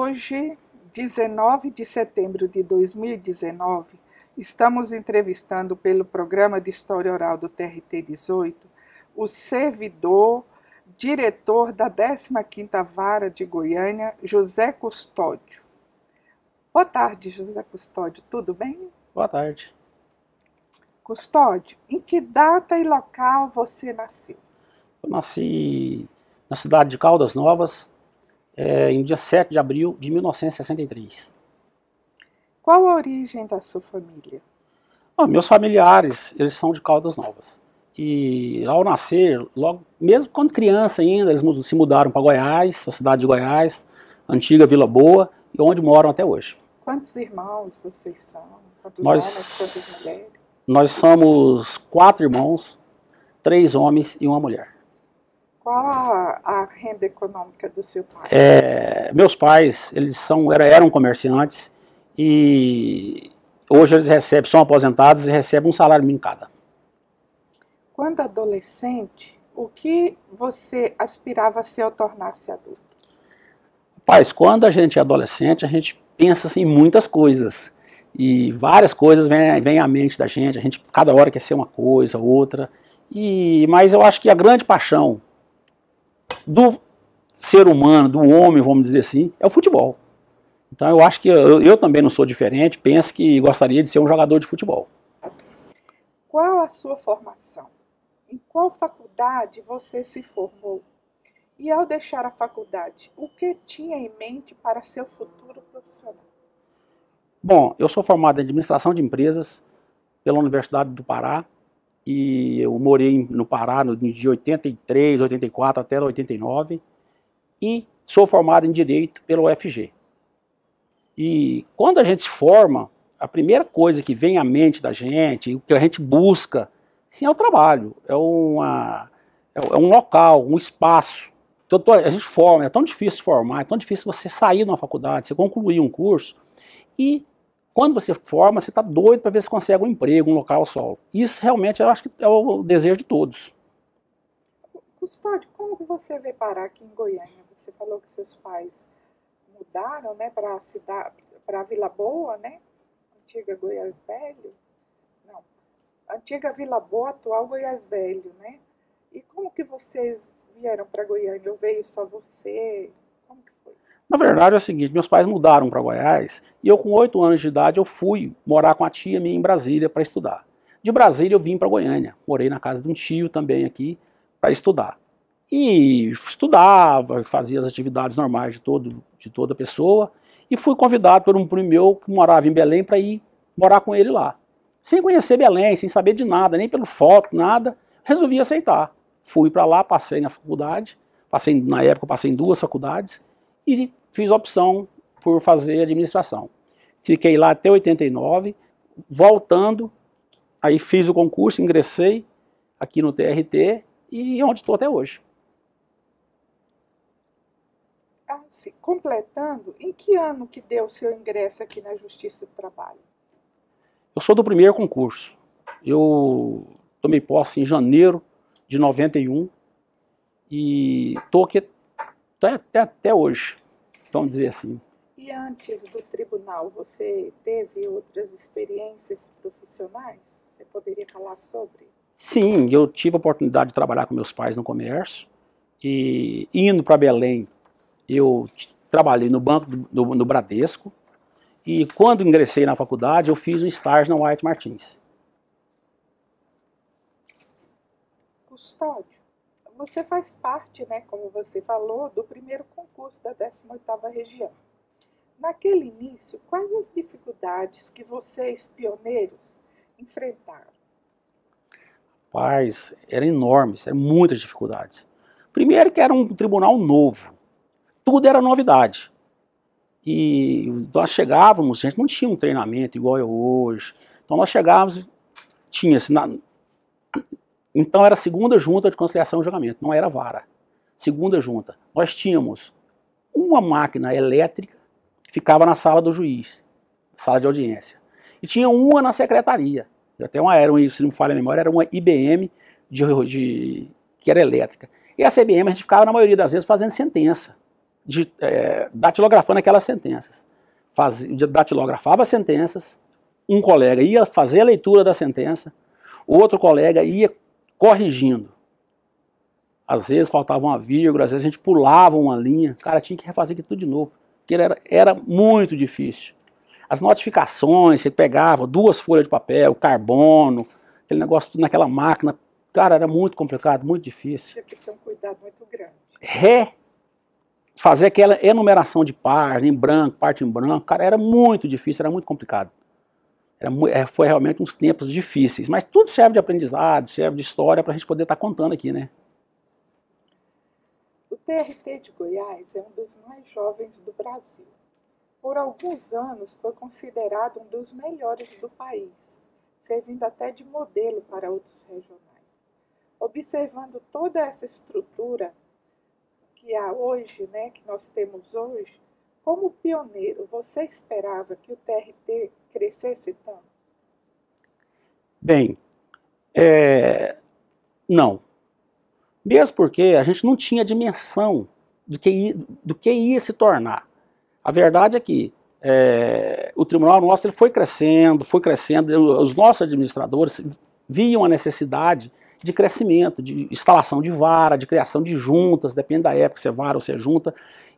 Hoje, 19 de setembro de 2019, estamos entrevistando pelo programa de História Oral do TRT 18 o servidor, diretor da 15ª Vara de Goiânia, José Custódio. Boa tarde, José Custódio, tudo bem? Boa tarde. Custódio, em que data e local você nasceu? Eu nasci na cidade de Caldas Novas, em dia 7 de abril de 1963. Qual a origem da sua família? Meus familiares, eles são de Caldas Novas. E ao nascer, logo, mesmo quando criança ainda, eles se mudaram para Goiás, a cidade de Goiás, antiga Vila Boa, e onde moram até hoje. Quantos irmãos vocês são? Quantos homens, quantas mulheres? Nós somos 4 irmãos, 3 homens e uma mulher. Qual a renda econômica do seu pai? Meus pais, eles eram comerciantes e hoje eles são aposentados e recebem um salário mínimo cada. Quando adolescente, o que você aspirava a ser ao tornar-se adulto? Rapaz, quando a gente é adolescente, a gente pensa assim, em muitas coisas. E várias coisas vêm à mente da gente. A gente cada hora quer ser uma coisa, outra. Mas eu acho que a grande paixão do ser humano, do homem, vamos dizer assim, é o futebol. Então eu acho que eu também não sou diferente, penso que gostaria de ser um jogador de futebol. Qual a sua formação? Em qual faculdade você se formou? E ao deixar a faculdade, o que tinha em mente para seu futuro profissional? Bom, eu sou formado em administração de empresas pela Universidade do Pará e eu morei no Pará de 83, 84 até 89 e sou formado em Direito pela UFG. E quando a gente se forma, a primeira coisa que vem à mente da gente, o que a gente busca, sim, é o trabalho, é um local, um espaço. Então, a gente forma, é tão difícil formar, é tão difícil você sair de uma faculdade, você concluir um curso e quando você forma, você está doido para ver se consegue um emprego, um local solo. Isso realmente eu acho que é o desejo de todos. Custódio, como que você veio parar aqui em Goiânia? Você falou que seus pais mudaram, né, para a cidade, para Vila Boa, né? Antiga Goiás Velho? Não. Antiga Vila Boa, atual Goiás Velho, né? E como que vocês vieram para Goiânia? Ou veio só você? Como que foi? Na verdade é o seguinte, meus pais mudaram para Goiás e eu com 8 anos de idade eu fui morar com a tia minha em Brasília para estudar. De Brasília eu vim para Goiânia, morei na casa de um tio também aqui para estudar. E estudava, fazia as atividades normais de toda pessoa e fui convidado por um primo meu que morava em Belém para ir morar com ele lá. Sem conhecer Belém, sem saber de nada, nem pelo foto, nada, resolvi aceitar. Fui para lá, passei na faculdade, na época eu passei em 2 faculdades e fiz a opção por fazer administração. Fiquei lá até 89, voltando, aí fiz o concurso, ingressei aqui no TRT e onde estou até hoje. Assim, completando, em que ano que deu o seu ingresso aqui na Justiça do Trabalho? Eu sou do primeiro concurso. Eu tomei posse em janeiro de 91 e estou aqui até hoje, vamos dizer assim. E antes do tribunal, você teve outras experiências profissionais? Você poderia falar sobre? Sim, eu tive a oportunidade de trabalhar com meus pais no comércio e indo para Belém, eu trabalhei no banco do Bradesco e quando ingressei na faculdade eu fiz um estágio na White Martins. Custódio, você faz parte, né, como você falou, do primeiro concurso da 18ª região. Naquele início, quais as dificuldades que vocês, pioneiros, enfrentaram? Rapaz, eram enormes, eram muitas dificuldades. Primeiro que era um tribunal novo, tudo era novidade. E nós chegávamos, a gente não tinha um treinamento igual é hoje. Então nós chegávamos, então era a segunda junta de conciliação e julgamento, não era vara. Segunda junta. Nós tínhamos uma máquina elétrica que ficava na sala do juiz, sala de audiência. E tinha uma na secretaria. Até se não me falha a memória, era uma IBM que era elétrica. E essa IBM a gente ficava, na maioria das vezes, fazendo sentença. datilografando aquelas sentenças. Datilografava as sentenças, um colega ia fazer a leitura da sentença, o outro colega ia corrigindo. Às vezes faltava uma vírgula, às vezes a gente pulava uma linha, cara, tinha que refazer aquilo tudo de novo, porque era muito difícil. As notificações, você pegava 2 folhas de papel, carbono, aquele negócio tudo naquela máquina, cara, era muito complicado, muito difícil. Tinha que ter um cuidado muito grande. Fazer aquela enumeração de página, em branco, parte em branco, cara, era muito difícil, era muito complicado. Foi realmente uns tempos difíceis, mas tudo serve de aprendizado, serve de história para a gente poder estar contando aqui, né? O TRT de Goiás é um dos mais jovens do Brasil. Por alguns anos foi considerado um dos melhores do país, servindo até de modelo para outros regionais. Observando toda essa estrutura que há hoje, né, que nós temos hoje, como pioneiro, você esperava que o TRT crescesse tanto? Bem, não. Mesmo porque a gente não tinha dimensão do que ia se tornar. A verdade é que o tribunal nosso ele foi crescendo, os nossos administradores viam a necessidade de crescimento, de instalação de vara, de criação de juntas, depende da época, se é vara ou se é junta,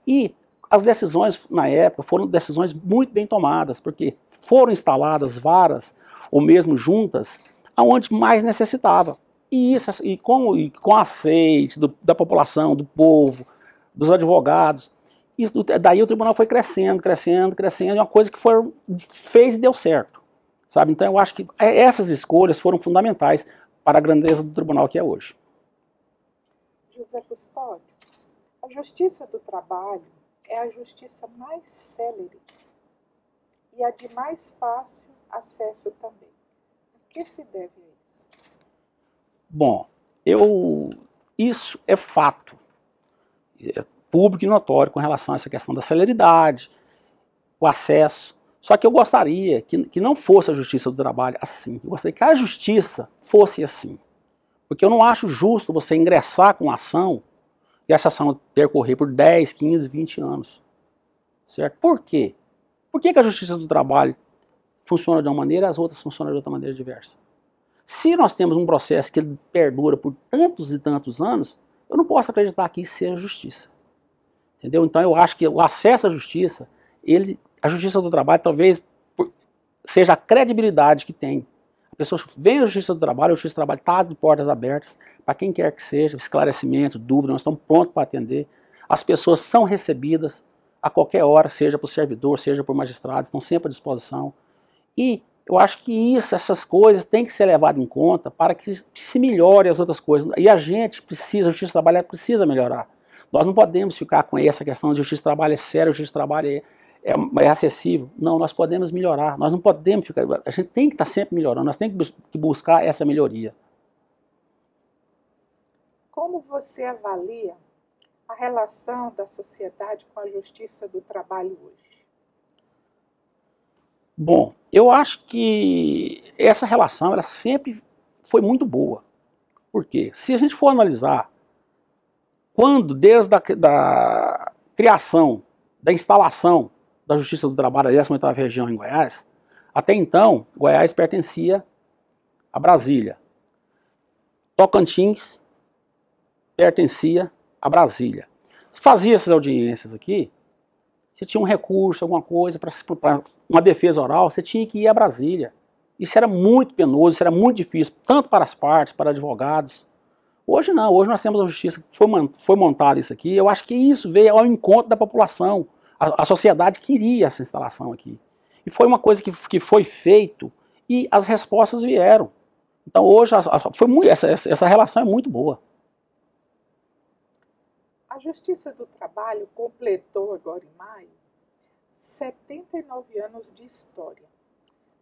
e as decisões na época foram decisões muito bem tomadas, porque foram instaladas varas ou mesmo juntas aonde mais necessitava. E com aceite da população, do povo, dos advogados, daí o tribunal foi crescendo, e uma coisa que fez e deu certo. Sabe? Então eu acho que essas escolhas foram fundamentais para a grandeza do tribunal que é hoje. José Custódio, a Justiça do Trabalho é a justiça mais célere e a de mais fácil acesso também. A que se deve a isso? Bom, isso é fato. É público e notório com relação a essa questão da celeridade, o acesso. Só que eu gostaria que não fosse a Justiça do Trabalho assim. Eu gostaria que a Justiça fosse assim. Porque eu não acho justo você ingressar com ação e essa ação percorrer por 10, 15, 20 anos. Certo? Por quê? Por que a Justiça do Trabalho funciona de uma maneira e as outras funcionam de outra maneira diversa? Se nós temos um processo que perdura por tantos e tantos anos, eu não posso acreditar que isso seja justiça. Entendeu? Então eu acho que o acesso à justiça, a Justiça do Trabalho talvez seja a credibilidade que tem. A pessoa vem à Justiça do Trabalho, a Justiça do Trabalho está de portas abertas, para quem quer que seja, esclarecimento, dúvida, nós estamos prontos para atender. As pessoas são recebidas a qualquer hora, seja por servidor, seja por magistrado, estão sempre à disposição. E eu acho que essas coisas têm que ser levadas em conta para que se melhore as outras coisas. E a gente precisa, a Justiça do Trabalho precisa melhorar. Nós não podemos ficar com essa questão de Justiça do Trabalho é sério, Justiça do Trabalho é acessível. Não, nós podemos melhorar. Nós não podemos ficar... A gente tem que estar sempre melhorando, nós temos que buscar essa melhoria. Como você avalia a relação da sociedade com a Justiça do Trabalho hoje? Bom, eu acho que essa relação ela sempre foi muito boa. Por quê? Se a gente for analisar, desde a criação, da instalação da Justiça do Trabalho, da 18ª região em Goiás, até então, Goiás pertencia a Brasília. Tocantins pertencia a Brasília. Se fazia essas audiências aqui, se tinha um recurso, alguma coisa, para uma defesa oral, você tinha que ir a Brasília. Isso era muito penoso, isso era muito difícil, tanto para as partes, para advogados. Hoje não, hoje nós temos a justiça, foi montada isso aqui, eu acho que isso veio ao encontro da população. A sociedade queria essa instalação aqui. E foi uma coisa que foi feito e as respostas vieram. Então hoje essa relação é muito boa. A Justiça do Trabalho completou agora em maio 79 anos de história.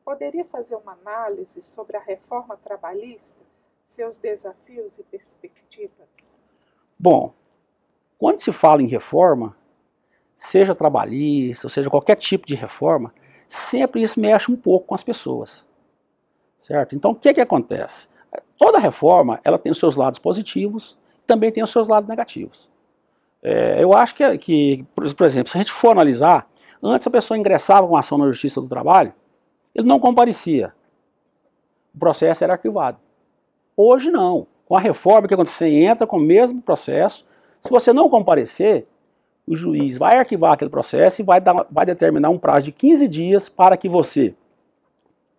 Poderia fazer uma análise sobre a reforma trabalhista, seus desafios e perspectivas? Bom, quando se fala em reforma, seja trabalhista, seja qualquer tipo de reforma, sempre isso mexe um pouco com as pessoas. Certo? Então o que acontece? Toda reforma ela tem os seus lados positivos, também tem os seus lados negativos. Eu acho por exemplo, se a gente for analisar, antes a pessoa ingressava com ação na Justiça do Trabalho, ele não comparecia. O processo era arquivado. Hoje não. Com a reforma que aconteceu, você entra com o mesmo processo. Se você não comparecer, o juiz vai arquivar aquele processo e vai determinar um prazo de 15 dias para que você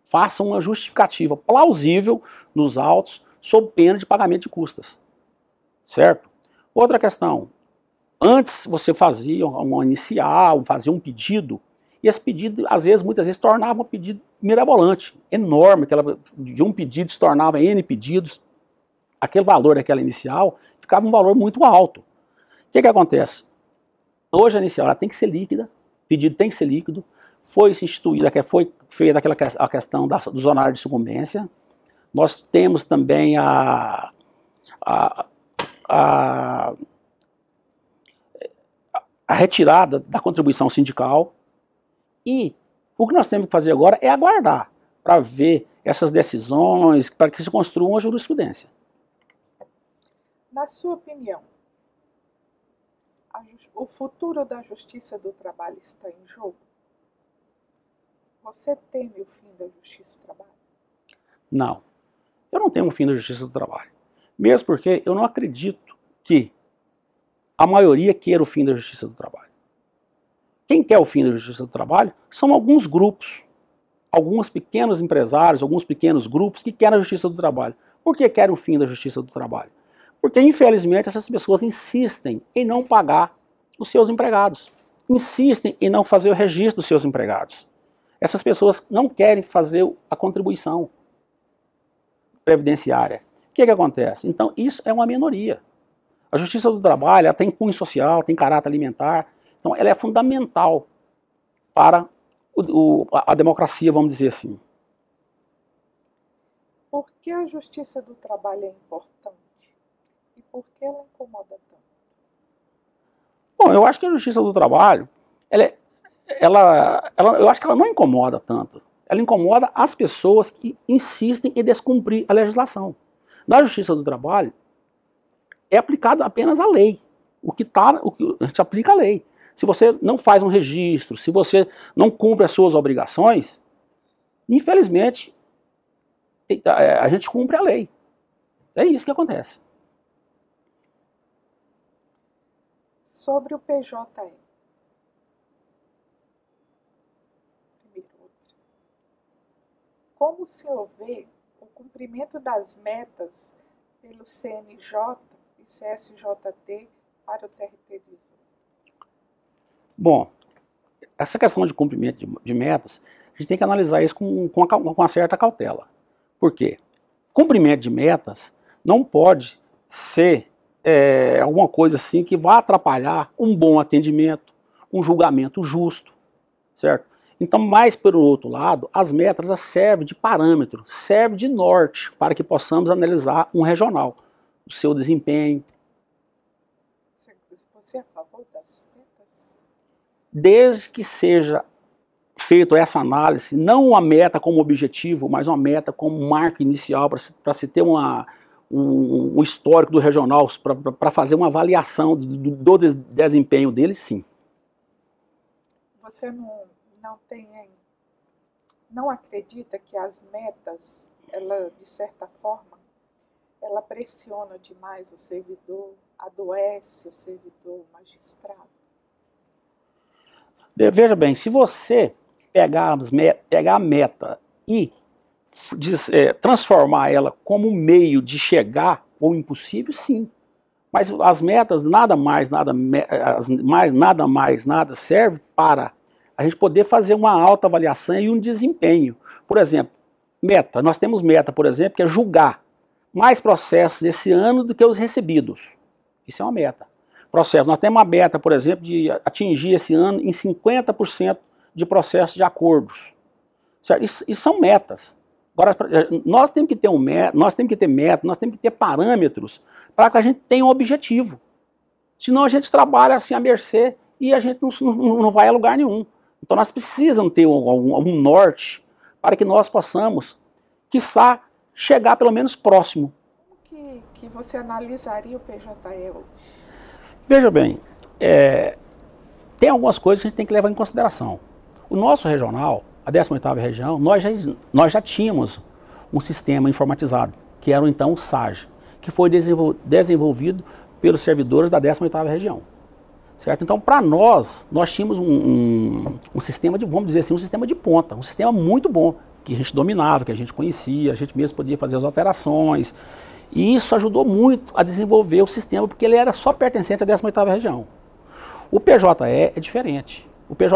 faça uma justificativa plausível nos autos sob pena de pagamento de custas. Certo? Outra questão. Antes você fazia uma inicial, fazia um pedido, e esse pedido, muitas vezes, tornava um pedido mirabolante, enorme, de um pedido se tornava N pedidos, aquele valor daquela inicial ficava um valor muito alto. O que acontece? Hoje a inicial ela tem que ser líquida, o pedido tem que ser líquido, foi feita a questão dos honorários de sucumbência, nós temos também a retirada da contribuição sindical, e o que nós temos que fazer agora é aguardar para ver essas decisões, para que se construa uma jurisprudência. Na sua opinião, o futuro da Justiça do Trabalho está em jogo? Você teme o fim da Justiça do Trabalho? Não, eu não temo o fim da Justiça do Trabalho. Mesmo porque eu não acredito que a maioria queira o fim da Justiça do Trabalho. Quem quer o fim da Justiça do Trabalho são alguns grupos, alguns pequenos empresários, alguns pequenos grupos que querem a Justiça do Trabalho. Por que querem o fim da Justiça do Trabalho? Porque, infelizmente, essas pessoas insistem em não pagar os seus empregados. Insistem em não fazer o registro dos seus empregados. Essas pessoas não querem fazer a contribuição previdenciária. O que acontece? Então, isso é uma minoria. A Justiça do Trabalho ela tem cunho social, tem caráter alimentar, então ela é fundamental para a democracia, vamos dizer assim. Por que a Justiça do Trabalho é importante? E por que ela incomoda tanto? Bom, eu acho que a Justiça do Trabalho, eu acho que ela não incomoda tanto. Ela incomoda as pessoas que insistem em descumprir a legislação. Na Justiça do Trabalho, é aplicado apenas a lei. A gente aplica a lei. Se você não faz um registro, se você não cumpre as suas obrigações, infelizmente, a gente cumpre a lei. É isso que acontece. Sobre o PJE. Como o senhor vê o cumprimento das metas pelo CNJ e CSJT para o TRT-18? Bom, essa questão de cumprimento de metas, a gente tem que analisar isso com uma certa cautela. Por quê? Cumprimento de metas não pode ser alguma coisa assim que vá atrapalhar um bom atendimento, um julgamento justo, certo? Então, mais pelo outro lado, as metas servem de parâmetro, servem de norte para que possamos analisar um regional, o seu desempenho. Você é a favor das metas? Desde que seja feita essa análise, não uma meta como objetivo, mas uma meta como marco inicial para se ter um histórico do regional, para fazer uma avaliação do desempenho dele, sim. Você não acredita que as metas, ela, de certa forma, ela pressiona demais o servidor, adoece o servidor, o magistrado? Veja bem, se você pegar a meta e transformar ela como um meio de chegar ao impossível, sim. Mas as metas nada serve para a gente poder fazer uma autoavaliação e um desempenho. Por exemplo, nós temos meta, por exemplo, que é julgar mais processos esse ano do que os recebidos. Isso é uma meta. Nós temos uma meta, por exemplo, de atingir esse ano em 50% de processos de acordos. Certo? Isso são metas. Agora, nós temos que ter nós temos que ter meta, nós temos que ter parâmetros para que a gente tenha um objetivo. Senão a gente trabalha assim à mercê e a gente não vai a lugar nenhum. Então nós precisamos ter algum norte para que nós possamos, quiçá, chegar pelo menos próximo. Como que você analisaria o PJE hoje? Veja bem, Tem algumas coisas que a gente tem que levar em consideração. O nosso regional, a 18ª região, nós já tínhamos um sistema informatizado, que era então o SAGE, que foi desenvolvido pelos servidores da 18ª região. Certo? Então, para nós tínhamos um sistema de, vamos dizer assim, um sistema de ponta, um sistema muito bom, que a gente dominava, que a gente conhecia, a gente mesmo podia fazer as alterações. E isso ajudou muito a desenvolver o sistema, porque ele era só pertencente à 18ª região. O PJE é diferente. O PJE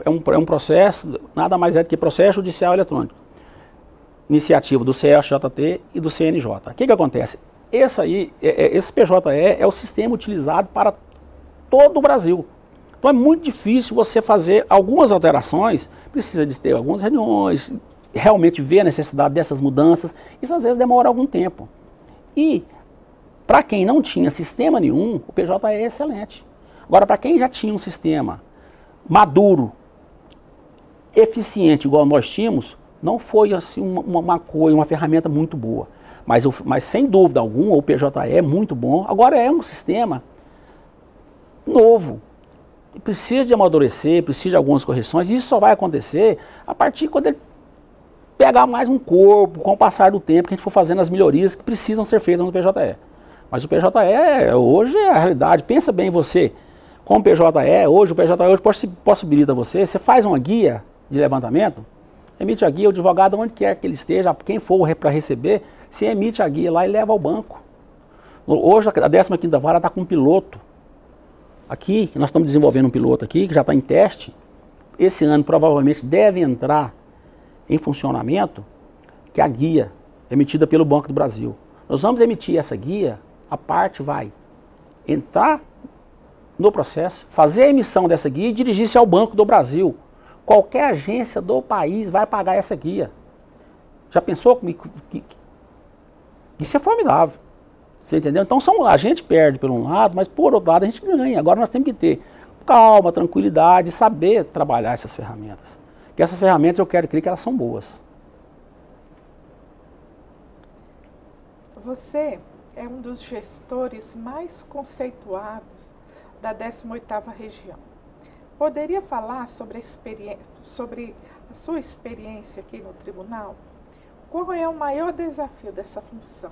é um processo, nada mais é do que processo judicial eletrônico. Iniciativa do CSJT e do CNJ. O que acontece? Esse PJE é o sistema utilizado para todo o Brasil. Então é muito difícil você fazer algumas alterações, precisa de ter algumas reuniões, realmente ver a necessidade dessas mudanças. Isso às vezes demora algum tempo. E para quem não tinha sistema nenhum, o PJE é excelente. Agora, para quem já tinha um sistema maduro, eficiente, igual nós tínhamos, não foi assim uma ferramenta muito boa. Mas sem dúvida alguma, o PJE é muito bom. Agora é um sistema novo. Precisa de amadurecer, precisa de algumas correções. E isso só vai acontecer a partir de quando ele pegar mais um corpo, com o passar do tempo, que a gente for fazendo as melhorias que precisam ser feitas no PJE. Mas o PJE hoje é a realidade. Pensa bem você, com o PJE hoje possibilita você faz uma guia de levantamento, emite a guia, o advogado onde quer que ele esteja, quem for para receber, você emite a guia lá e leva ao banco. Hoje a 15ª vara está com um piloto. Aqui, nós estamos desenvolvendo um piloto aqui, que já está em teste. Esse ano provavelmente deve entrar em funcionamento, que é a guia emitida pelo Banco do Brasil. Nós vamos emitir essa guia, a parte vai entrar no processo, fazer a emissão dessa guia e dirigir-se ao Banco do Brasil. Qualquer agência do país vai pagar essa guia. Já pensou comigo? Isso é formidável. Você entendeu? Então a gente perde por um lado, mas por outro lado a gente ganha. Agora nós temos que ter calma, tranquilidade, saber trabalhar essas ferramentas. Porque essas ferramentas eu quero crer que elas são boas. Você é um dos gestores mais conceituados da 18ª região. Poderia falar sobre a sua experiência aqui no tribunal? Qual é o maior desafio dessa função,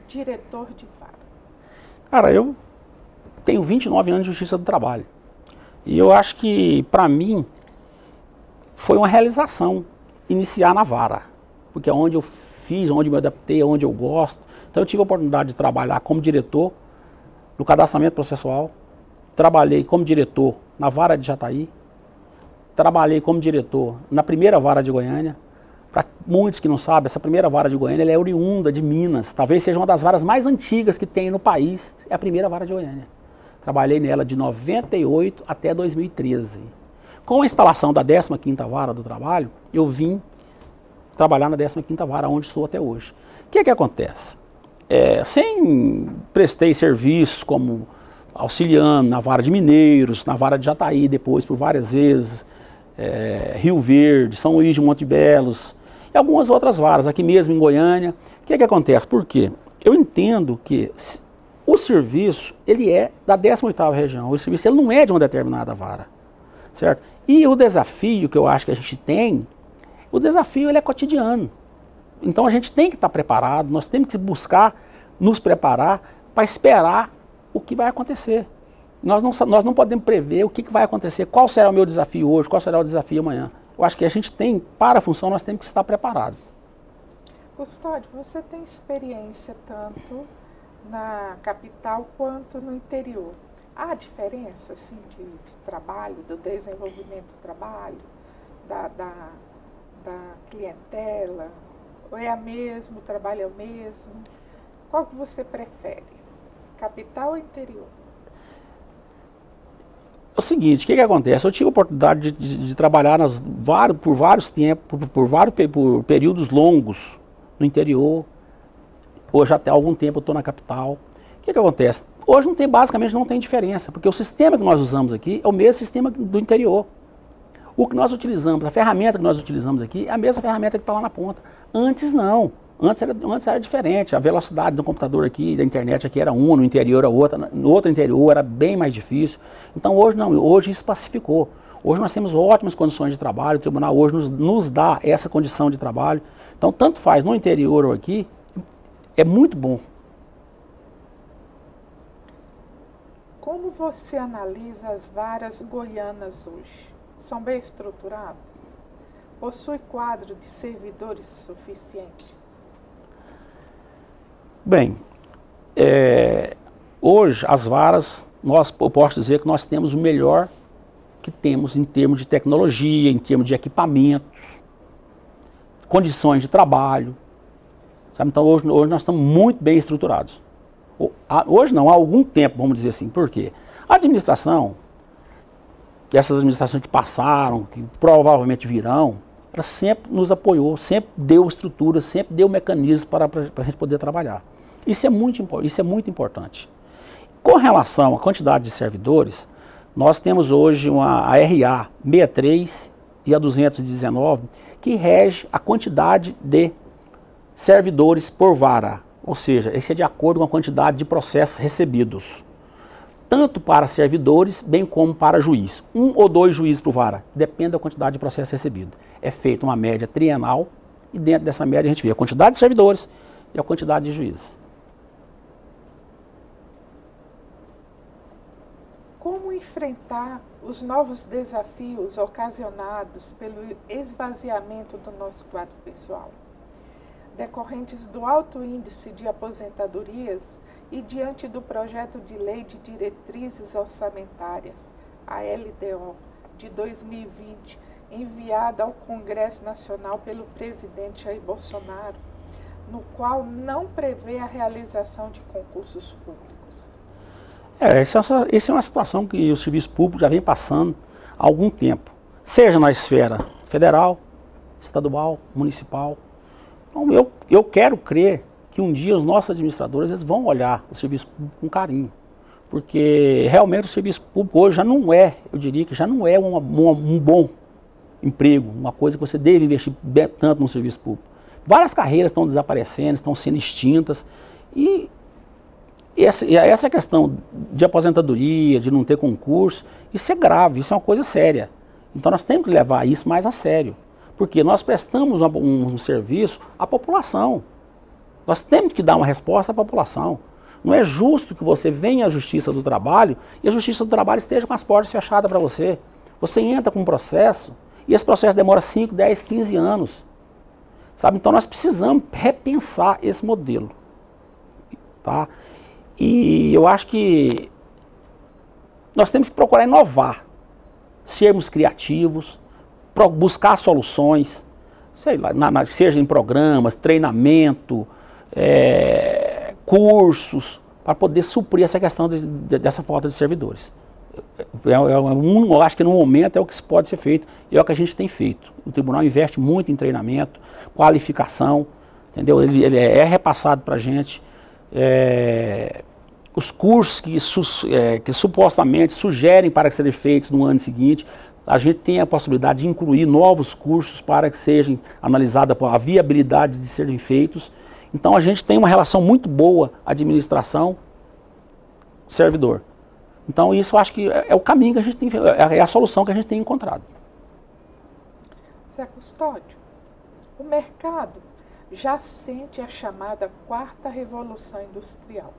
diretor de vara? Cara, eu tenho 29 anos de Justiça do Trabalho. E eu acho que, para mim, foi uma realização iniciar na vara. Porque é onde eu fiz, onde me adaptei, onde eu gosto. Então eu tive a oportunidade de trabalhar como diretor no cadastramento processual. Trabalhei como diretor na vara de Jataí. Trabalhei como diretor na primeira vara de Goiânia. Para muitos que não sabem, essa primeira vara de Goiânia ela é oriunda de Minas. Talvez seja uma das varas mais antigas que tem no país. É a primeira vara de Goiânia. Trabalhei nela de 98 até 2013. Com a instalação da 15ª vara do trabalho, eu vim trabalhar na 15ª vara, onde estou até hoje. O que acontece? Prestei serviços como auxiliando na vara de Mineiros, na vara de Jataí, depois por várias vezes, Rio Verde, São Luís de Monte Belos, e algumas outras varas, aqui mesmo em Goiânia. O que acontece? Por quê? Eu entendo que o serviço, ele é da 18ª região, o serviço ele não é de uma determinada vara, certo? E o desafio que eu acho que a gente tem, o desafio ele é cotidiano. Então a gente tem que estar preparado, nós temos que buscar nos preparar para esperar o que vai acontecer. Nós não podemos prever o que vai acontecer, qual será o meu desafio hoje, qual será o desafio amanhã. Eu acho que a gente tem, para a função, nós temos que estar preparado. Custódio, você tem experiência tanto na capital quanto no interior. Há diferença assim, de trabalho, do desenvolvimento do trabalho, da clientela? Ou é a mesma, o trabalho é o mesmo? Qual que você prefere? Capital ou interior? É o seguinte, o que acontece? Eu tive a oportunidade de trabalhar por vários tempos, por períodos longos no interior. Hoje até algum tempo eu estou na capital. O que acontece? Hoje basicamente não tem diferença, porque o sistema que nós usamos aqui é o mesmo sistema do interior. O que nós utilizamos, a ferramenta que nós utilizamos aqui é a mesma ferramenta que está lá na ponta. Antes não. Antes era diferente, a velocidade do computador aqui, da internet aqui era uma, no interior era outra, no outro interior era bem mais difícil. Então hoje não, hoje isso pacificou. Hoje nós temos ótimas condições de trabalho, o tribunal hoje nos dá essa condição de trabalho. Então tanto faz no interior ou aqui, é muito bom. Como você analisa as varas goianas hoje? São bem estruturadas? Possui quadro de servidores suficiente? Bem, hoje as varas, eu posso dizer que nós temos o melhor que temos em termos de tecnologia, em termos de equipamentos, condições de trabalho. Sabe? Então hoje nós estamos muito bem estruturados. Hoje não, há algum tempo, vamos dizer assim. Por quê? A administração, essas administrações que passaram, que provavelmente virão, ela sempre nos apoiou, sempre deu estrutura, sempre deu mecanismos para a gente poder trabalhar. Isso é muito importante. Com relação à quantidade de servidores, nós temos hoje a RA 63 e a 219, que rege a quantidade de servidores por vara. Ou seja, esse é de acordo com a quantidade de processos recebidos. Tanto para servidores, bem como para juiz. 1 ou 2 juízes por vara, depende da quantidade de processos recebidos. É feita uma média trienal e dentro dessa média a gente vê a quantidade de servidores e a quantidade de juízes. Como enfrentar os novos desafios ocasionados pelo esvaziamento do nosso quadro pessoal, decorrentes do alto índice de aposentadorias e diante do projeto de lei de diretrizes orçamentárias, a LDO, de 2020, enviada ao Congresso Nacional pelo presidente Jair Bolsonaro, no qual não prevê a realização de concursos públicos? Essa é uma situação que o serviço público já vem passando há algum tempo, seja na esfera federal, estadual, municipal. Então, eu quero crer que um dia os nossos administradores eles vão olhar o serviço público com carinho, porque realmente o serviço público hoje já não é, eu diria que já não é um bom emprego, uma coisa que você deve investir tanto no serviço público. Várias carreiras estão desaparecendo, estão sendo extintas, e essa questão de aposentadoria, de não ter concurso, isso é grave, isso é uma coisa séria. Então nós temos que levar isso mais a sério, porque nós prestamos um serviço à população. Nós temos que dar uma resposta à população. Não é justo que você venha à Justiça do Trabalho e a Justiça do Trabalho esteja com as portas fechadas para você. Você entra com um processo e esse processo demora 5, 10, 15 anos. Sabe? Então nós precisamos repensar esse modelo. Tá? E eu acho que nós temos que procurar inovar, sermos criativos, buscar soluções, sei lá, seja em programas, treinamento, cursos, para poder suprir essa questão dessa falta de servidores. Eu acho que no momento é o que pode ser feito e é o que a gente tem feito. O tribunal investe muito em treinamento, qualificação, entendeu? Ele é repassado para a gente. Os cursos que supostamente sugerem para que sejam feitos no ano seguinte, a gente tem a possibilidade de incluir novos cursos para que sejam analisada a viabilidade de serem feitos. Então a gente tem uma relação muito boa administração-servidor. Então isso eu acho que é o caminho que a gente tem, é a solução que a gente tem encontrado. Zé Custódio, o mercado já sente a chamada quarta revolução industrial,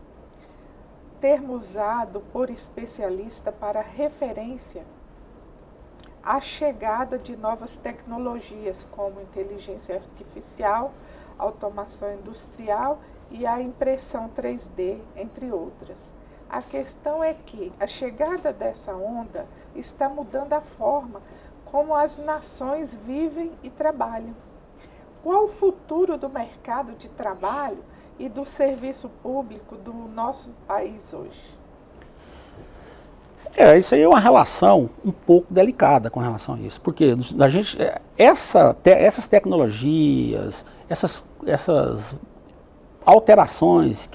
termo usado por especialista para referência à chegada de novas tecnologias como inteligência artificial, automação industrial e a impressão 3D, entre outras. A questão é que a chegada dessa onda está mudando a forma como as nações vivem e trabalham. Qual o futuro do mercado de trabalho e do serviço público do nosso país hoje? Isso aí é uma relação um pouco delicada com relação a isso, porque a gente, essas tecnologias, essas alterações,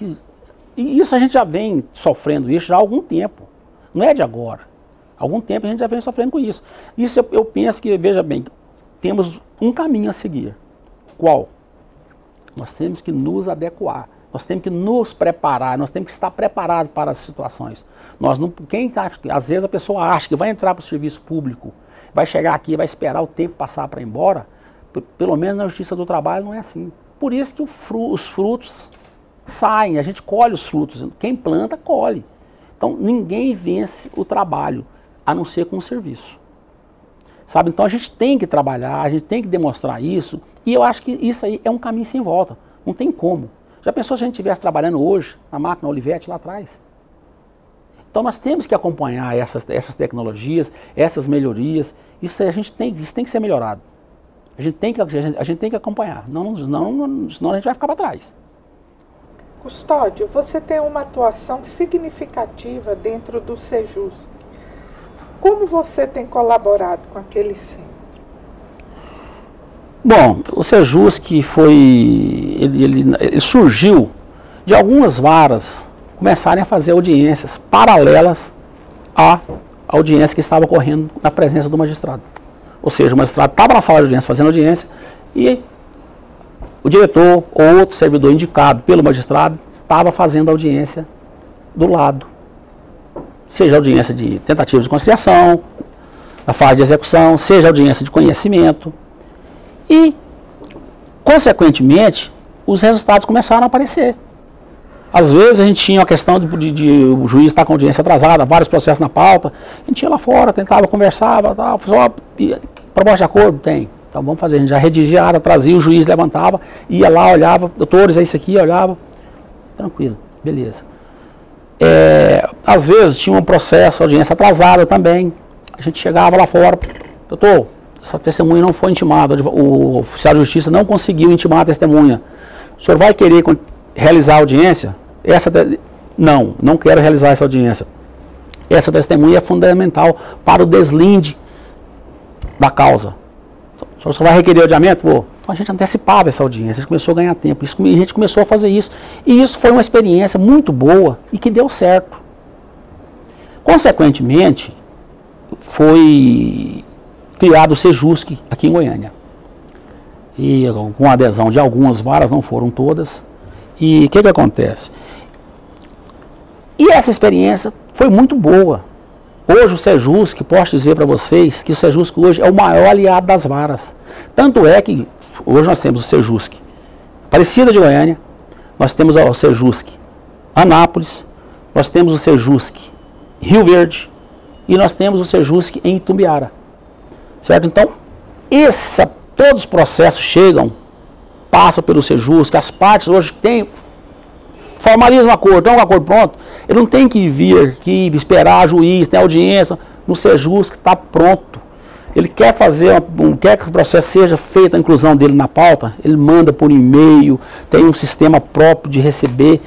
e isso a gente já vem sofrendo isso já há algum tempo, não é de agora. Há algum tempo a gente já vem sofrendo com isso. Isso eu penso que, veja bem, temos um caminho a seguir. Qual? Nós temos que nos adequar, nós temos que nos preparar, nós temos que estar preparados para as situações. Nós não, às vezes a pessoa acha que vai entrar para o serviço público, vai chegar aqui, vai esperar o tempo passar para ir embora. Pelo menos na Justiça do Trabalho não é assim. Por isso que os frutos saem, a gente colhe os frutos. Quem planta, colhe. Então ninguém vence o trabalho, a não ser com o serviço. Sabe? Então a gente tem que trabalhar, a gente tem que demonstrar isso, e eu acho que isso aí é um caminho sem volta, não tem como. Já pensou se a gente estivesse trabalhando hoje na máquina Olivetti lá atrás? Então nós temos que acompanhar essas tecnologias, essas melhorias, isso tem que ser melhorado. A gente tem que acompanhar, senão a gente vai ficar para trás. Custódio, você tem uma atuação significativa dentro do Sejusc. Como você tem colaborado com aquele centro? Bom, o Sejusc ele surgiu de algumas varas começarem a fazer audiências paralelas à audiência que estava ocorrendo na presença do magistrado. Ou seja, o magistrado estava na sala de audiência fazendo audiência e o diretor ou outro servidor indicado pelo magistrado estava fazendo audiência do lado. Seja audiência de tentativa de conciliação, na fase de execução, seja audiência de conhecimento. E, consequentemente, os resultados começaram a aparecer. Às vezes a gente tinha a questão de o juiz estar com audiência atrasada, vários processos na pauta, a gente ia lá fora, tentava, conversava, tal, proposta de acordo? Tem. Então vamos fazer, a gente já redigia, trazia, o juiz levantava, ia lá, olhava, doutores, é isso aqui, olhava, tranquilo, beleza. Às vezes tinha um processo, audiência atrasada também, a gente chegava lá fora, doutor, essa testemunha não foi intimada, o oficial de justiça não conseguiu intimar a testemunha, o senhor vai querer realizar a audiência? Não quero realizar essa audiência. Essa testemunha é fundamental para o deslinde da causa. O senhor vai requerer o adiamento? Então a gente antecipava essa audiência, a gente começou a ganhar tempo, a gente começou a fazer isso. E isso foi uma experiência muito boa e que deu certo. Consequentemente, foi criado o Sejusc aqui em Goiânia. E com a adesão de algumas varas, não foram todas. E o que acontece? E essa experiência foi muito boa. Hoje o Sejusc, posso dizer para vocês que o Sejusc hoje é o maior aliado das varas. Tanto é que hoje nós temos o Sejusc Aparecida de Goiânia, nós temos o Sejusc Anápolis, nós temos o Sejusc Rio Verde e nós temos o Sejusc em Itumbiara. Certo? Então, todos os processos chegam, passam pelo Sejusc, as partes hoje têm, formalizam um acordo, tem um acordo pronto, ele não tem que vir aqui, esperar juiz, tem audiência, no Sejusc está pronto. Ele quer quer que o processo seja feita a inclusão dele na pauta, ele manda por e-mail, tem um sistema próprio de receber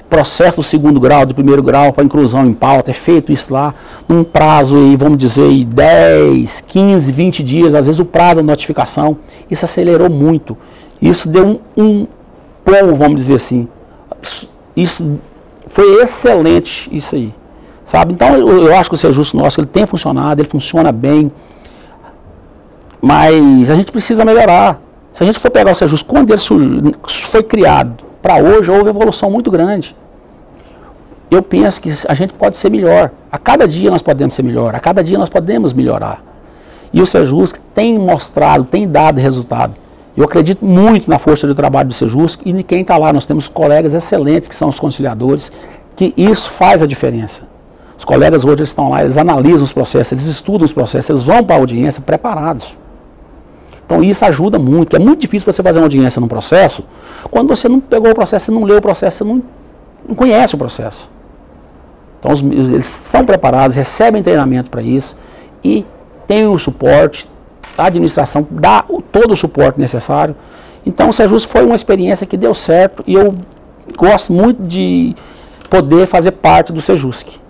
processo do segundo grau, do primeiro grau para inclusão em pauta, é feito isso lá, num prazo, vamos dizer, 10, 15, 20 dias, às vezes o prazo da notificação, isso acelerou muito. Isso deu um bom, vamos dizer assim, isso foi excelente, isso aí, sabe? Então eu acho que o Sejusc nosso, ele tem funcionado, ele funciona bem, mas a gente precisa melhorar. Se a gente for pegar o Sejusc, quando ele foi criado para hoje, houve evolução muito grande. Eu penso que a gente pode ser melhor. A cada dia nós podemos ser melhor, a cada dia nós podemos melhorar. E o Sejusc tem mostrado, tem dado resultado. Eu acredito muito na força de trabalho do Sejusc e de quem está lá. Nós temos colegas excelentes que são os conciliadores, que isso faz a diferença. Os colegas hoje eles estão lá, eles analisam os processos, eles estudam os processos, eles vão para a audiência preparados. Então isso ajuda muito, porque é muito difícil você fazer uma audiência num processo, quando você não pegou o processo, você não leu o processo, você não conhece o processo. Então eles são preparados, recebem treinamento para isso e têm o suporte, a administração dá todo o suporte necessário. Então o Sejusc foi uma experiência que deu certo e eu gosto muito de poder fazer parte do Sejusc.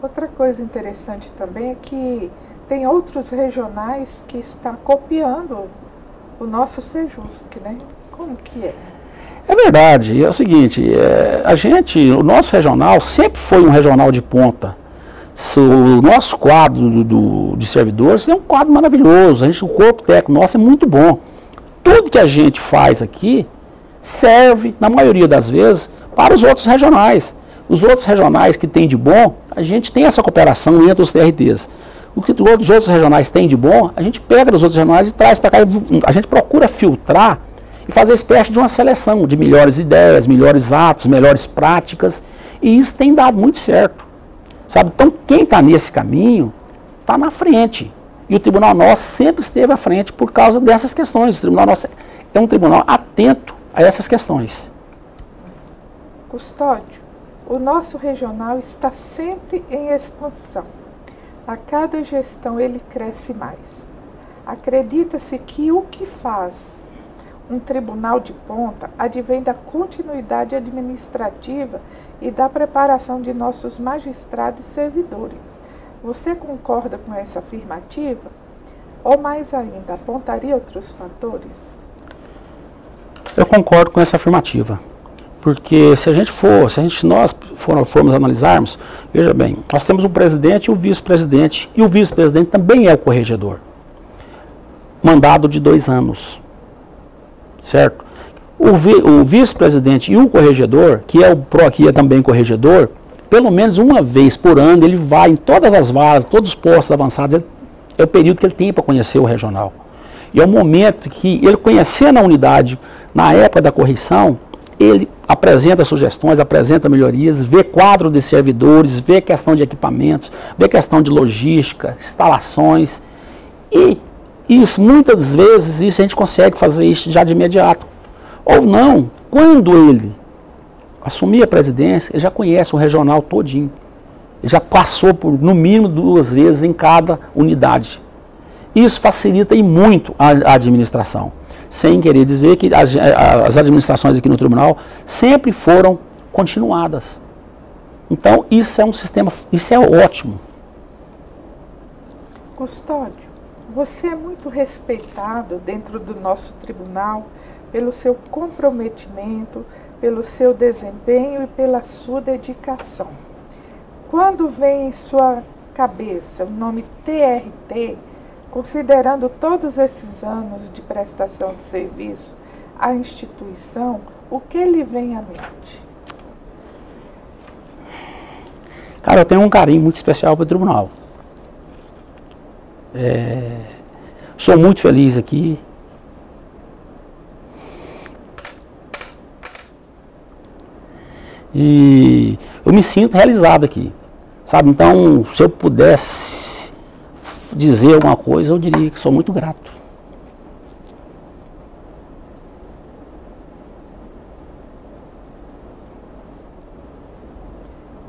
Outra coisa interessante também é que tem outros regionais que estão copiando o nosso Sejusc, né? Como que é? É verdade, é o seguinte, o nosso regional sempre foi um regional de ponta. O nosso quadro de servidores é um quadro maravilhoso, o corpo técnico nosso é muito bom. tudo que a gente faz aqui serve, na maioria das vezes, para os outros regionais. Os outros regionais que tem de bom, a gente tem essa cooperação entre os TRTs. O que os outros regionais têm de bom, a gente pega dos outros regionais e traz para cá. A gente procura filtrar e fazer espécie de uma seleção de melhores ideias, melhores atos, melhores práticas. E isso tem dado muito certo. Sabe? Então, quem está nesse caminho está na frente. E o Tribunal Nosso sempre esteve à frente por causa dessas questões. O Tribunal Nosso é um tribunal atento a essas questões. Custódio, o nosso regional está sempre em expansão. A cada gestão ele cresce mais. Acredita-se que o que faz um tribunal de ponta advém da continuidade administrativa e da preparação de nossos magistrados e servidores. Você concorda com essa afirmativa? Ou mais ainda, apontaria outros fatores? Eu concordo com essa afirmativa. Porque nós formos analisarmos, veja bem, nós temos o presidente e o vice-presidente também é o corregedor. Mandado de 2 anos. Certo? O vice-presidente e o corregedor, que é também corregedor, pelo menos uma vez por ano ele vai em todas as varas, todos os postos avançados, é o período que ele tem para conhecer o regional. E é o momento que ele conhecendo a unidade, na época da correção, ele apresenta sugestões, apresenta melhorias, vê quadro de servidores, vê questão de equipamentos, vê questão de logística, instalações. E isso, muitas vezes, a gente consegue fazer isso já de imediato. Ou não, quando ele assumir a presidência, ele já conhece o regional todinho. Ele já passou por, no mínimo, 2 vezes em cada unidade. Isso facilita e muito a administração. Sem querer dizer que as administrações aqui no tribunal sempre foram continuadas. Então, isso é um sistema, isso é ótimo. Custódio, você é muito respeitado dentro do nosso tribunal pelo seu comprometimento, pelo seu desempenho e pela sua dedicação. Quando vem em sua cabeça o nome TRT, considerando todos esses anos de prestação de serviço à instituição, o que lhe vem à mente? Cara, eu tenho um carinho muito especial para o tribunal. Sou muito feliz aqui. E eu me sinto realizado aqui. Sabe? Então, se eu pudesse dizer alguma coisa, eu diria que sou muito grato.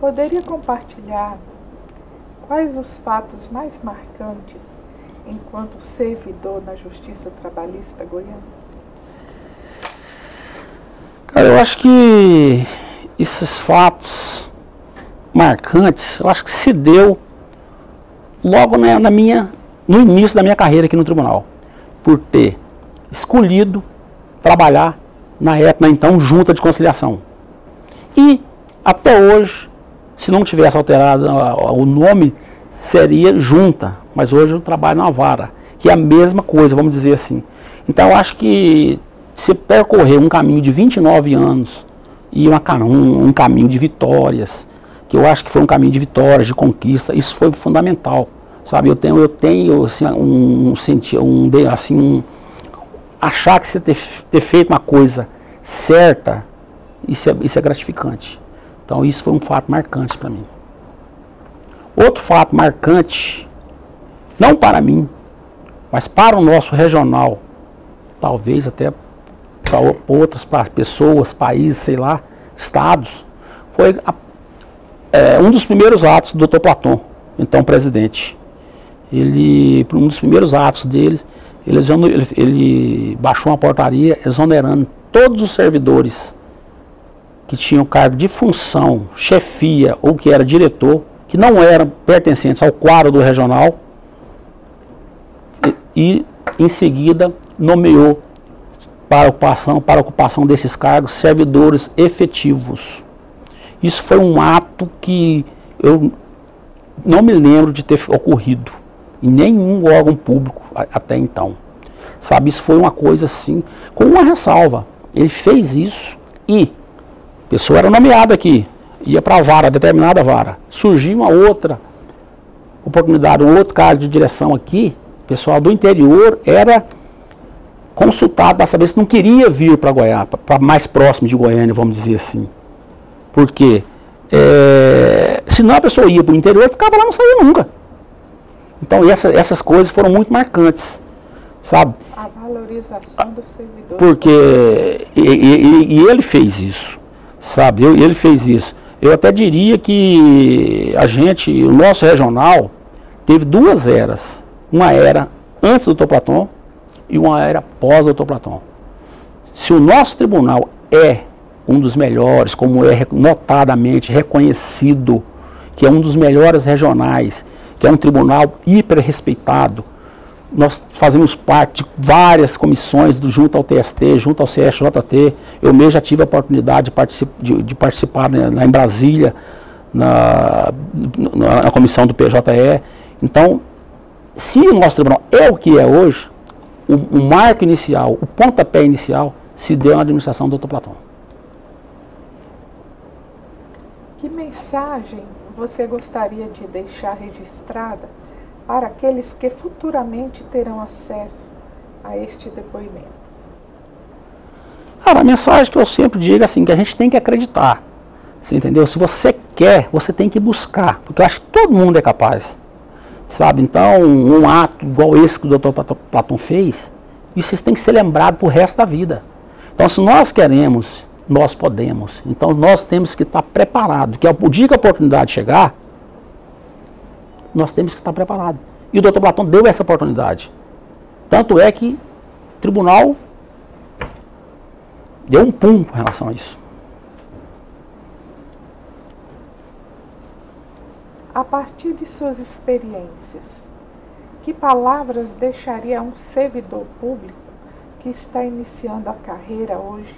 Poderia compartilhar quais os fatos mais marcantes enquanto servidor na Justiça Trabalhista goiana? Cara, eu acho que esses fatos marcantes, eu acho que se deu logo no início da minha carreira aqui no tribunal, por ter escolhido trabalhar na então junta de conciliação. E até hoje, se não tivesse alterado o nome, seria junta, mas hoje eu trabalho na vara, que é a mesma coisa, vamos dizer assim. Então eu acho que se percorrer um caminho de 29 anos e um caminho de vitórias, que eu acho que foi um caminho de vitórias, de conquista, isso foi fundamental, sabe? Eu tenho assim, achar que você ter feito uma coisa certa, isso é gratificante. Então isso foi um fato marcante para mim. Outro fato marcante, não para mim, mas para o nosso regional, talvez até para outras pessoas, países, sei lá, estados, foi um dos primeiros atos do Dr. Platon, então presidente. Um dos primeiros atos dele, ele baixou uma portaria exonerando todos os servidores que tinham cargo de função, chefia ou que era diretor, que não eram pertencentes ao quadro do regional, e em seguida nomeou para a ocupação desses cargos servidores efetivos. Isso foi um ato que eu não me lembro de ter ocorrido em nenhum órgão público até então. sabe? Isso foi uma coisa assim, com uma ressalva. Ele fez isso e a pessoa era nomeada aqui, ia para a vara, determinada vara. Surgiu uma outra oportunidade, um outro cargo de direção aqui, o pessoal do interior era consultado para saber se não queria vir para Goiás, para mais próximo de Goiânia, vamos dizer assim. Porque senão a pessoa ia para o interior e ficava lá, não saía nunca. Então essas coisas foram muito marcantes, sabe? A valorização do servidor. Porque e ele fez isso, sabe? Ele fez isso. Eu até diria que o nosso regional teve duas eras. Uma era antes do Dr. Platon e uma era pós Dr. Platon. Se o nosso tribunal é um dos melhores, como é notadamente reconhecido, que é um dos melhores regionais, que é um tribunal hiper respeitado, nós fazemos parte de várias comissões junto ao TST, junto ao CSJT. Eu mesmo já tive a oportunidade de participar em Brasília, na comissão do PJE. Então, se o nosso tribunal é o que é hoje, o marco inicial, o pontapé inicial, se deu na administração do Dr. Platon. Que mensagem você gostaria de deixar registrada para aqueles que futuramente terão acesso a este depoimento? A mensagem que eu sempre digo é assim, que a gente tem que acreditar, você entendeu? Se você quer, você tem que buscar, porque eu acho que todo mundo é capaz, sabe? Então, um ato igual esse que o Dr. Platon fez, isso tem que ser lembrado para o resto da vida. Então, se nós queremos, nós podemos. Então, nós temos que estar preparados, que o dia que a oportunidade chegar, nós temos que estar preparados. E o Dr. Platon deu essa oportunidade. Tanto é que o tribunal deu um pum com relação a isso. A partir de suas experiências, que palavras deixaria a um servidor público que está iniciando a carreira hoje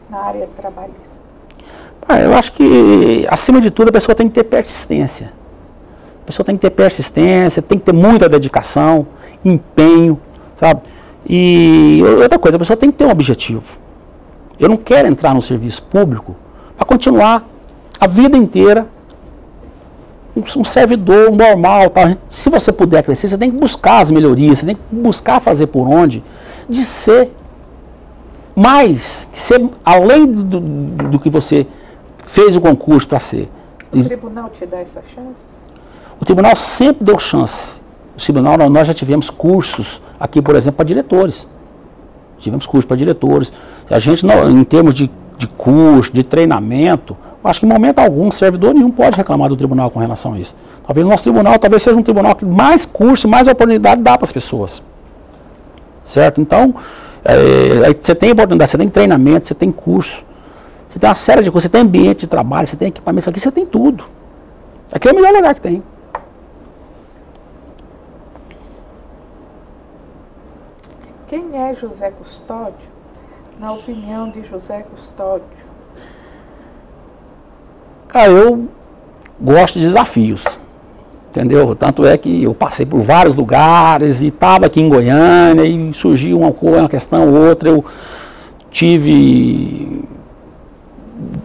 na área trabalhista? Eu acho que, acima de tudo, a pessoa tem que ter persistência. A pessoa tem que ter persistência, tem que ter muita dedicação, empenho, sabe? E outra coisa, a pessoa tem que ter um objetivo. Eu não quero entrar no serviço público para continuar a vida inteira um servidor normal. Tá? Se você puder crescer, você tem que buscar as melhorias, você tem que buscar fazer por onde, de ser mais, ser além do que você fez o concurso para ser. O tribunal te dá essa chance? O tribunal sempre deu chance. O tribunal, nós já tivemos cursos aqui, por exemplo, para diretores. Tivemos cursos para diretores. A gente, em termos de curso, de treinamento, acho que em momento algum, servidor nenhum pode reclamar do tribunal com relação a isso. Talvez o nosso tribunal seja um tribunal que mais curso, mais oportunidade dá para as pessoas. Certo? Então, você tem oportunidade, você tem treinamento, você tem curso, você tem uma série de coisas, você tem ambiente de trabalho, você tem equipamento, aqui você tem tudo. Aqui é o melhor lugar que tem. Quem é José Custódio, na opinião de José Custódio? Cara, eu gosto de desafios, entendeu? Tanto é que eu passei por vários lugares e estava aqui em Goiânia e surgiu uma questão ou outra, eu tive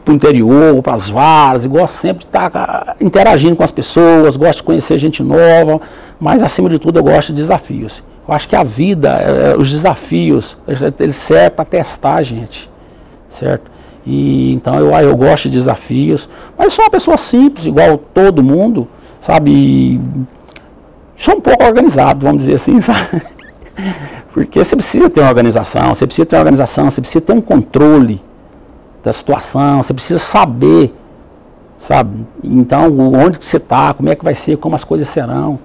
para o interior, para as varas, e gosto sempre de estar interagindo com as pessoas, gosto de conhecer gente nova, mas acima de tudo eu gosto de desafios. Eu acho que a vida, os desafios, eles servem para testar a gente, certo? E então eu gosto de desafios, mas eu sou uma pessoa simples, igual todo mundo, sabe? E sou um pouco organizado, vamos dizer assim, sabe? Porque você precisa ter uma organização, você precisa ter um controle da situação, você precisa saber, sabe? Então, onde que você está, como é que vai ser, como as coisas serão.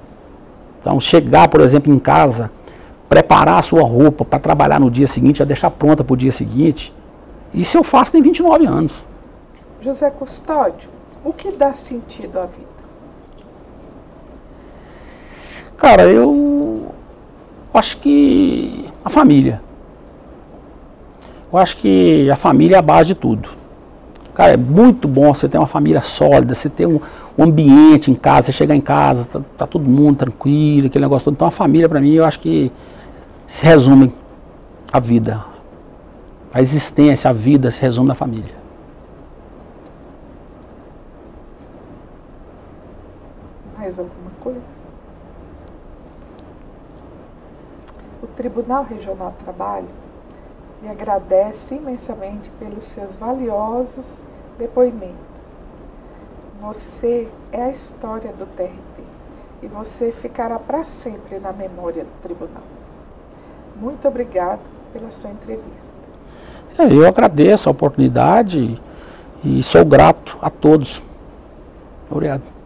Então, chegar, por exemplo, em casa, preparar a sua roupa para trabalhar no dia seguinte, já deixar pronta para o dia seguinte, isso eu faço tem 29 anos. José Custódio, o que dá sentido à vida? Cara, eu acho que a família. Eu acho que a família é a base de tudo. Cara, é muito bom você ter uma família sólida, você ter um ambiente em casa, você chegar em casa, tá todo mundo tranquilo, aquele negócio todo. Então a família, para mim, eu acho que se resume a vida. A existência, a vida se resume na família. Mais alguma coisa? O Tribunal Regional do Trabalho lhe agradece imensamente pelos seus valiosos depoimentos. Você é a história do TRT e você ficará para sempre na memória do tribunal. Muito obrigado pela sua entrevista. Eu agradeço a oportunidade e sou grato a todos. Obrigado.